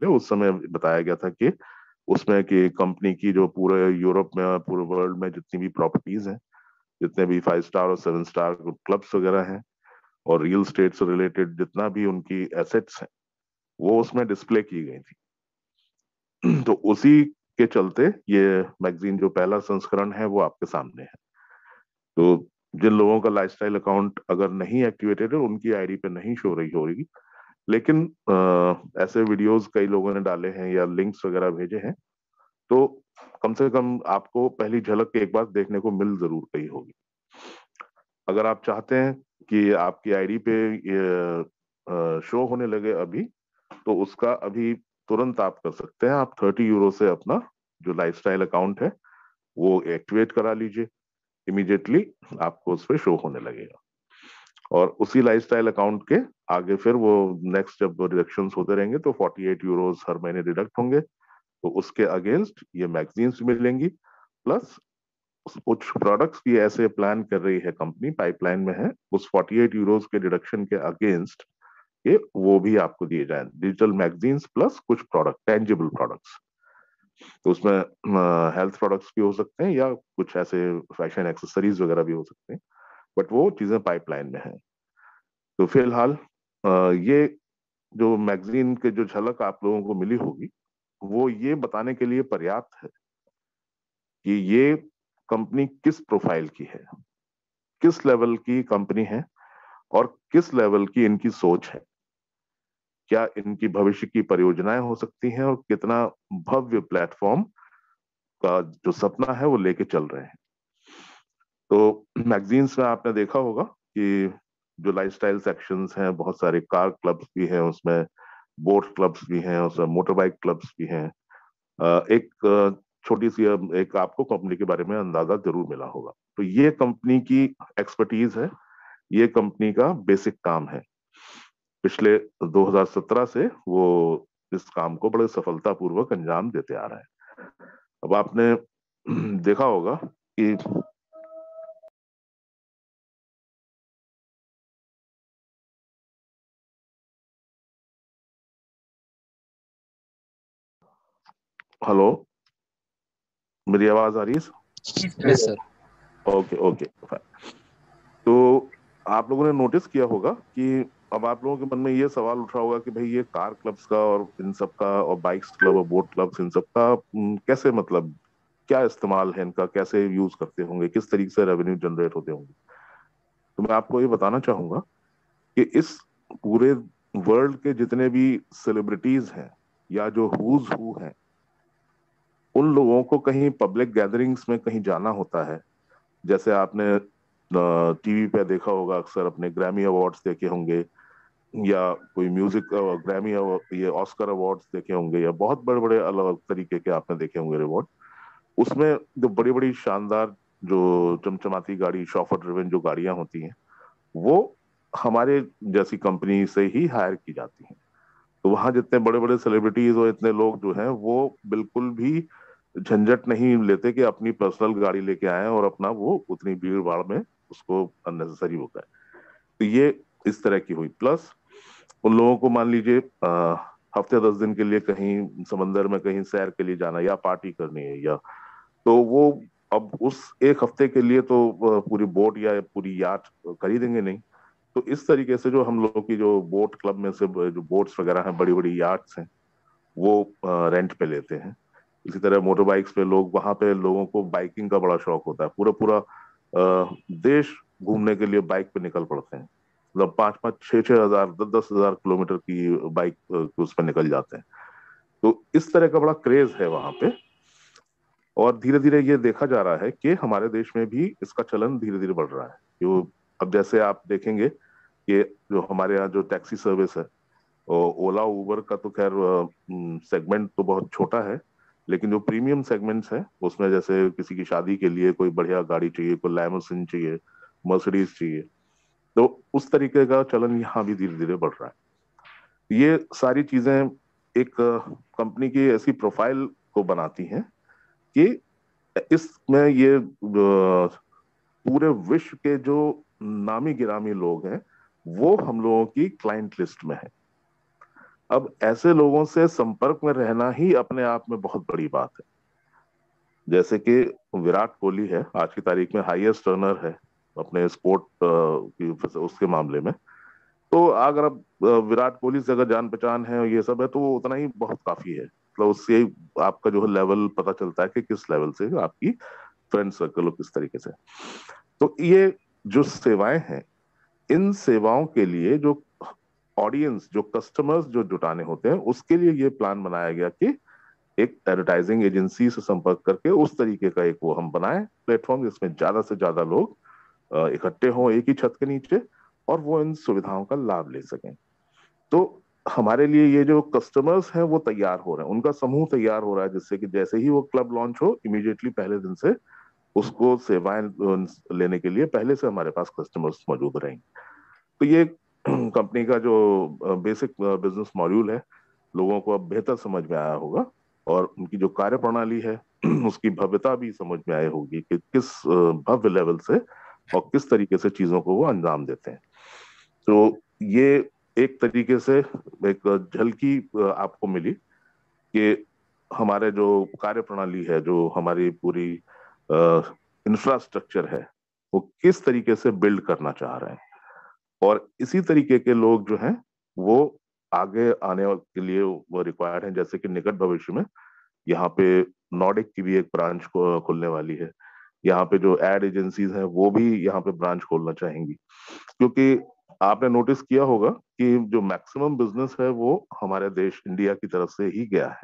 उस समय बताया गया था कि उसमें कि कंपनी की जो पूरे यूरोप में और पूरे वर्ल्ड में जितनी भी प्रॉपर्टीज हैं, जितने भी 5 स्टार और 7 स्टार क्लब्स वगैरह हैं, और रियल स्टेट से रिलेटेड जितना भी उनकी एसेट्स हैं, वो उसमें डिस्प्ले की गई थी। तो उसी के चलते ये मैगजीन जो पहला संस्करण है वो आपके सामने है। तो जिन लोगों का लाइफस्टाइल अकाउंट अगर नहीं एक्टिवेटेड है, उनकी आईडी पे नहीं शो रही होगी, लेकिन ऐसे वीडियोस कई लोगों ने डाले हैं या लिंक्स वगैरह भेजे हैं, तो कम से कम आपको पहली झलक एक बार देखने को मिल जरूर गई होगी। अगर आप चाहते हैं कि आपकी आईडी पे ये शो होने लगे अभी, तो उसका अभी तुरंत आप कर सकते हैं। आप 30 यूरो से अपना जो लाइफस्टाइल अकाउंट है वो एक्टिवेट करा लीजिए। इमीडिएटली आपको उस पर शो होने लगेगा, और उसी लाइफस्टाइल अकाउंट के आगे फिर वो नेक्स्ट जब डिडक्शंस होते रहेंगे तो 48 यूरोज हर महीने डिडक्ट होंगे। तो उसके अगेंस्ट ये मैगजीन्स मिलेंगी, प्लस कुछ प्रोडक्ट्स भी ऐसे प्लान कर रही है कंपनी, पाइपलाइन में है, उस 48 यूरोज के डिडक्शन के अगेंस्ट ये वो भी आपको दिए जाए, डिजिटल मैगजीन्स प्लस कुछ प्रोडक्ट, टेंजिबल प्रोडक्ट्स। तो उसमें हेल्थ प्रोडक्ट्स भी हो सकते हैं या कुछ ऐसे फैशन एक्सेसरीज वगैरह भी हो सकते हैं, बट वो चीजें पाइपलाइन में है। तो फिलहाल ये जो मैगजीन के जो झलक आप लोगों को मिली होगी, वो ये बताने के लिए पर्याप्त है कि ये कंपनी किस प्रोफाइल की है, किस लेवल की कंपनी है, और किस लेवल की इनकी सोच है। क्या इनकी भविष्य की परियोजनाएं हो सकती हैं, और कितना भव्य प्लेटफॉर्म का जो सपना है वो लेके चल रहे हैं। तो मैगजीन्स में आपने देखा होगा कि जो लाइफस्टाइल सेक्शंस हैं, बहुत सारे कार क्लब्स भी हैं उसमें, बोट क्लब्स भी हैं उसमें, मोटर बाइक क्लब्स भी हैं। एक छोटी सी एक आपको कंपनी के बारे में अंदाजा जरूर मिला होगा। तो ये कंपनी की एक्सपर्टीज है, ये कंपनी का बेसिक काम है। पिछले 2017 से वो इस काम को बड़े सफलतापूर्वक अंजाम देते आ रहे हैं। अब आपने देखा होगा कि हेलो, मेरी आवाज आ रही है? Yes sir. ओके ओके, तो आप लोगों ने नोटिस किया होगा कि अब आप लोगों के मन में ये सवाल उठा होगा कि भाई ये कार क्लब्स का और इन सब का, और बाइक्स क्लब और बोट क्लब्स, इन सब का कैसे, मतलब क्या इस्तेमाल है इनका, कैसे यूज करते होंगे, किस तरीके से रेवेन्यू जनरेट होते होंगे। तो मैं आपको ये बताना चाहूंगा कि इस पूरे वर्ल्ड के जितने भी सेलिब्रिटीज हैं या जो हुज हु हैं, उन लोगों को कहीं पब्लिक गैदरिंग्स में कहीं जाना होता है। जैसे आपने टीवी पे देखा होगा, अक्सर अपने ग्रैमी अवार्ड्स देखे होंगे, या कोई म्यूजिक ग्रैमी, ये ऑस्कर अवार्ड्स देखे होंगे, या बहुत बड़े बड़े अलग अलग तरीके के आपने देखे होंगे रिवॉर्ड। उसमें जो बड़ी बड़ी शानदार जो चमचमाती गाड़ी, शॉफर ड्रिवन जो गाड़ियां होती हैं, वो हमारे जैसी कंपनी से ही हायर की जाती हैं। तो वहां जितने बड़े बड़े सेलिब्रिटीज और इतने लोग जो हैं, वो बिल्कुल भी झंझट नहीं लेते कि अपनी पर्सनल गाड़ी लेके आए और अपना वो उतनी भीड़ भाड़ में उसको अननेसेसरी होता है। तो ये इस तरह की हुई। प्लस उन लोगों को मान लीजिए हफ्ते 10 दिन के लिए कहीं समंदर में कहीं सैर के लिए जाना, या पार्टी करनी है, या तो वो अब उस एक हफ्ते के लिए तो पूरी बोट या पूरी याट खरीदेंगे नहीं। तो इस तरीके से जो हम लोगों की जो बोट क्लब में से जो बोट्स वगैरह हैं, बड़ी बड़ी याट्स हैं, वो रेंट पे लेते हैं। इसी तरह मोटर बाइक्स पे लोग, वहां पे लोगों को बाइकिंग का बड़ा शौक होता है, पूरा पूरा देश घूमने के लिए बाइक पे निकल पड़ते हैं। मतलब 5-5, 6-6 हजार, 10-10 हजार किलोमीटर की बाइक उस पर निकल जाते हैं। तो इस तरह का बड़ा क्रेज है वहां पे। और धीरे धीरे ये देखा जा रहा है कि हमारे देश में भी इसका चलन धीरे धीरे बढ़ रहा है। जो अब जैसे आप देखेंगे कि जो हमारे यहाँ जो टैक्सी सर्विस है, ओला उबर का तो खैर सेगमेंट तो बहुत छोटा है, लेकिन जो प्रीमियम सेगमेंट्स हैं उसमें, जैसे किसी की शादी के लिए कोई बढ़िया गाड़ी चाहिए, कोई लैमोसिन चाहिए, मर्सिडीज चाहिए, तो उस तरीके का चलन यहाँ भी धीरे धीरे बढ़ रहा है। ये सारी चीजें एक कंपनी की ऐसी प्रोफाइल को बनाती हैं कि इसमें ये पूरे विश्व के जो नामी गिरामी लोग हैं, वो हम लोगों की क्लाइंट लिस्ट में है। अब ऐसे लोगों से संपर्क में रहना ही अपने आप में बहुत बड़ी बात है। जैसे कि विराट कोहली है, आज की तारीख में हाईएस्ट रनर है अपने स्पोर्ट की उसके मामले में। तो अगर अब विराट कोहली से अगर जान पहचान है और ये सब है तो वो उतना ही बहुत काफी है। मतलब उससे आपका जो है लेवल पता चलता है कि किस लेवल से आपकी फ्रेंड सर्कल किस तरीके से। तो ये जो सेवाएं हैं, इन सेवाओं के लिए जो ऑडियंस, जो कस्टमर्स जो जुटाने होते हैं, उसके लिए ये प्लान बनाया गया कि एक एडवर्टाइजिंग एजेंसी से संपर्क करके उस तरीके का एक वो हम बनाए प्लेटफॉर्म, जिसमें ज्यादा से ज्यादा लोग इकट्ठे हों एक ही छत के नीचे और वो इन सुविधाओं का लाभ ले सकें। तो हमारे लिए ये जो कस्टमर्स हैं वो तैयार हो रहे हैं, उनका समूह तैयार हो रहा है, जिससे कि जैसे ही वो क्लब लॉन्च हो इमीडिएटली पहले दिन से उसको सेवाएं लेने के लिए पहले से हमारे पास कस्टमर्स मौजूद रहेंगे। तो ये कंपनी का जो बेसिक बिजनेस मॉड्यूल है, लोगों को अब बेहतर समझ में आया होगा और उनकी जो कार्य प्रणाली है उसकी भव्यता भी समझ में आई होगी कि किस भव्य लेवल से और किस तरीके से चीजों को वो अंजाम देते हैं। तो ये एक तरीके से एक झलकी आपको मिली कि हमारे जो कार्य प्रणाली है, जो हमारी पूरी इंफ्रास्ट्रक्चर है, वो किस तरीके से बिल्ड करना चाह रहे हैं। और इसी तरीके के लोग जो हैं वो आगे आने के लिए वो रिक्वायर्ड हैं। जैसे कि निकट भविष्य में यहाँ पे नॉर्डिक की भी एक ब्रांच को खुलने वाली है। यहाँ पे जो एड एजेंसीज हैं वो भी यहाँ पे ब्रांच खोलना चाहेंगी, क्योंकि आपने नोटिस किया होगा कि जो मैक्सिमम बिजनेस है वो हमारे देश इंडिया की तरफ से ही गया है।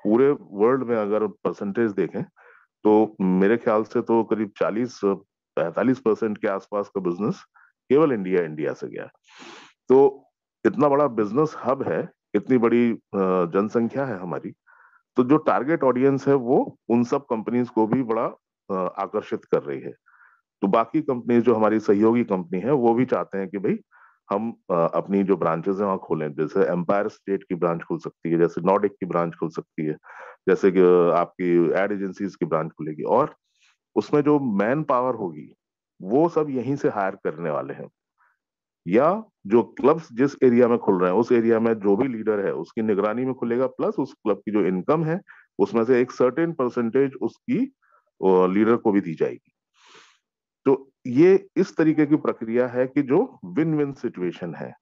पूरे वर्ल्ड में अगर परसेंटेज देखें तो मेरे ख्याल से तो करीब 40-45% के आसपास का बिजनेस केवल इंडिया इंडिया से गया है। तो इतना बड़ा बिजनेस हब है, इतनी बड़ी जनसंख्या है हमारी, तो जो टारगेट ऑडियंस है वो उन सब कंपनीज को भी बड़ा आकर्षित कर रही है। तो बाकी कंपनीज जो हमारी सहयोगी कंपनी है वो भी चाहते हैं कि भाई हम अपनी जो ब्रांचेस है वहाँ खोलें। जैसे एम्पायर स्टेट की ब्रांच खुल सकती है, जैसे नॉर्डिक की ब्रांच खुल सकती है, जैसे कि आपकी एड एजेंसीज की ब्रांच खुलेगी। और उसमें जो मैन पावर होगी वो सब यहीं से हायर करने वाले हैं, या जो क्लब्स जिस एरिया में खुल रहे हैं उस एरिया में जो भी लीडर है उसकी निगरानी में खुलेगा, प्लस उस क्लब की जो इनकम है उसमें से एक सर्टेन परसेंटेज उसकी लीडर को भी दी जाएगी। तो ये इस तरीके की प्रक्रिया है कि जो विन विन सिचुएशन है।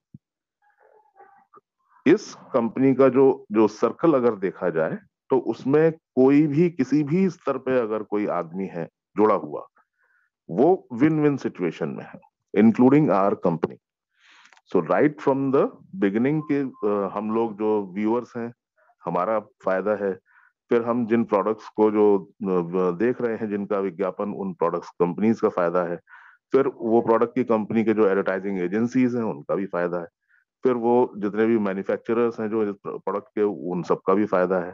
इस कंपनी का जो जो सर्कल अगर देखा जाए तो उसमें कोई भी किसी भी स्तर पे अगर कोई आदमी है जुड़ा हुआ, वो विन विन सिचुएशन में है, including our company. So right from the beginning के हम लोग जो व्यूअर्स हैं हमारा फायदा है। फिर हम जिन प्रोडक्ट्स को जो देख रहे हैं जिनका विज्ञापन, उन प्रोडक्ट्स कंपनीज का फायदा है। फिर वो प्रोडक्ट की कंपनी के जो एडवर्टाइजिंग एजेंसीज हैं उनका भी फायदा है। फिर वो जितने भी मैन्युफैक्चरर्स हैं जो प्रोडक्ट के, उन सबका भी फायदा है।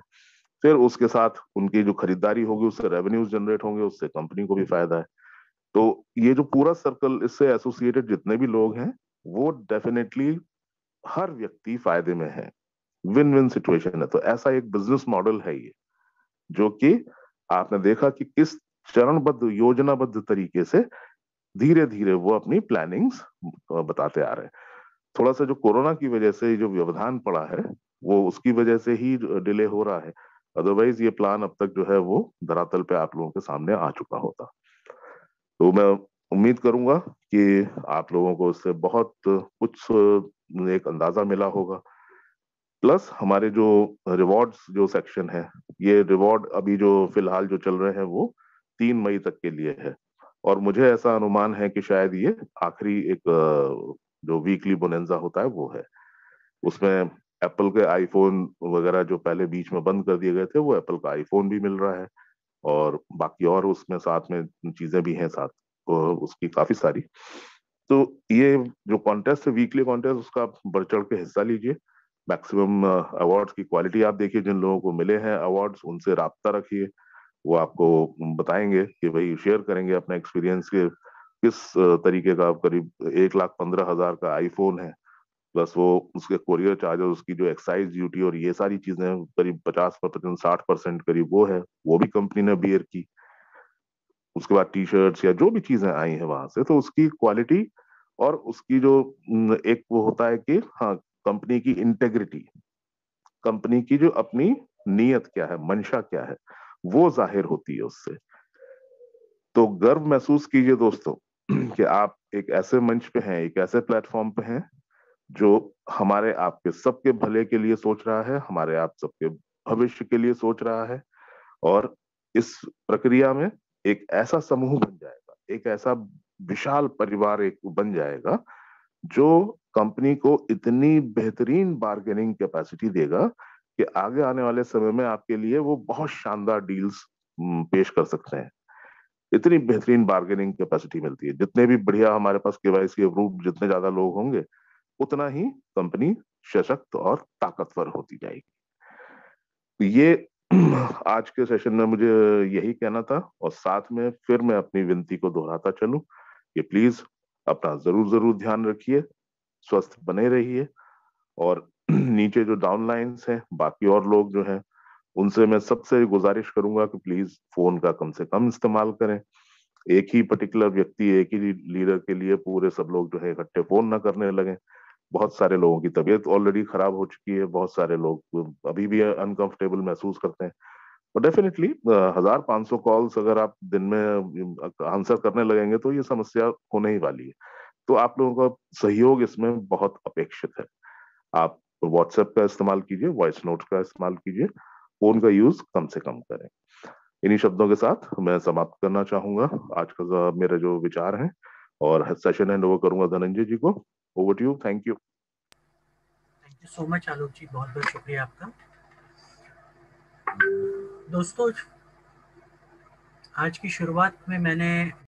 फिर उसके साथ उनकी जो खरीदारी होगी उससे रेवेन्यूज जनरेट होंगे, उससे कंपनी को भी फायदा है। तो ये जो पूरा सर्कल, इससे एसोसिएटेड जितने भी लोग हैं वो डेफिनेटली हर व्यक्ति फायदे में है, विन विन सिचुएशन है। तो ऐसा एक बिजनेस मॉडल है ये, जो कि आपने देखा कि किस चरणबद्ध योजनाबद्ध तरीके से धीरे धीरे वो अपनी प्लानिंग्स बताते आ रहे हैं। थोड़ा सा जो कोरोना की वजह से जो व्यवधान पड़ा है वो उसकी वजह से ही डिले हो रहा है। अदरवाइज ये प्लान अब तक जो है वो धरातल पे आप लोगों के सामने आ चुका होता। तो मैं उम्मीद करूंगा कि आप लोगों को इससे बहुत कुछ एक अंदाजा मिला होगा। प्लस हमारे जो रिवॉर्ड्स जो सेक्शन है, ये रिवॉर्ड अभी जो फिलहाल जो चल रहे हैं वो 3 मई तक के लिए है। और मुझे ऐसा अनुमान है कि शायद ये आखिरी एक जो वीकली बोनेंजा होता है वो है। उसमें एप्पल के आईफोन वगैरह जो पहले बीच में बंद कर दिए गए थे, वो एप्पल का आईफोन भी मिल रहा है। और बाकी और उसमें साथ में चीजें भी हैं साथ, उसकी काफी सारी। तो ये जो कॉन्टेस्ट है, वीकली कॉन्टेस्ट, उसका आप बढ़ चढ़ के हिस्सा लीजिए। मैक्सिमम अवार्ड्स की क्वालिटी आप देखिए, जिन लोगों को मिले हैं अवार्ड्स उनसे राब्ता रखिए। वो आपको बताएंगे कि भाई, शेयर करेंगे अपना एक्सपीरियंस के किस तरीके का। करीब 1,15,000 का आईफोन है, प्लस वो उसके कोरियर चार्जेस, उसकी जो एक्साइज ड्यूटी और ये सारी चीजें करीब 50%, 60% करीब वो है, वो भी कंपनी ने बियर की। उसके बाद टी शर्ट्स या जो भी चीजें आई हैं वहां से, तो उसकी क्वालिटी और उसकी जो एक वो होता है कि हाँ, कंपनी की इंटेग्रिटी, कंपनी की जो अपनी नीयत क्या है, मंशा क्या है, वो जाहिर होती है उससे। तो गर्व महसूस कीजिए दोस्तों कि आप एक ऐसे मंच पे हैं, एक ऐसे प्लेटफॉर्म पे हैं जो हमारे आपके सबके भले के लिए सोच रहा है, हमारे आप सबके भविष्य के लिए सोच रहा है। और इस प्रक्रिया में एक ऐसा समूह बन जाएगा, एक ऐसा विशाल परिवार एक बन जाएगा जो कंपनी को इतनी बेहतरीन बार्गेनिंग कैपेसिटी देगा कि आगे आने वाले समय में आपके लिए वो बहुत शानदार डील्स पेश कर सकते हैं। इतनी बेहतरीन बार्गेनिंग कैपेसिटी मिलती है। जितने भी बढ़िया हमारे पास केवाईसी अप्रूव्ड जितने ज्यादा लोग होंगे, उतना ही कंपनी सशक्त और ताकतवर होती जाएगी। तो ये आज के सेशन में मुझे यही कहना था, और साथ में फिर मैं अपनी विनती को दोहराता चलूं कि प्लीज अपना जरूर जरूर ध्यान रखिए, स्वस्थ बने रहिए। और नीचे जो डाउनलाइंस हैं, बाकी और लोग जो हैं, उनसे मैं सबसे गुजारिश करूंगा कि प्लीज फोन का कम से कम इस्तेमाल करें। एक ही पर्टिकुलर व्यक्ति, एक ही लीडर के लिए पूरे सब लोग जो है इकट्ठे फोन ना करने लगे। बहुत सारे लोगों की तबीयत ऑलरेडी खराब हो चुकी है, बहुत सारे लोग अभी भी अनकंफर्टेबल महसूस करते हैं। और डेफिनेटली 1500 कॉल्स अगर आप दिन में आंसर करने लगेंगे तो ये समस्या होने ही वाली है। तो आप लोगों का सहयोग इसमें बहुत अपेक्षित है। आप व्हाट्सएप का इस्तेमाल कीजिए, वॉइस नोट का इस्तेमाल कीजिए, फोन का यूज कम से कम करें। इन्हीं शब्दों के साथ मैं समाप्त करना चाहूंगा आज का मेरे जो विचार हैं, और सेशन हैंड ओवर करूंगा धनंजय जी को। Over to you. Thank you. Thank you so much Alok ji, बहुत बहुत शुक्रिया आपका। दोस्तों, आज की शुरुआत में मैंने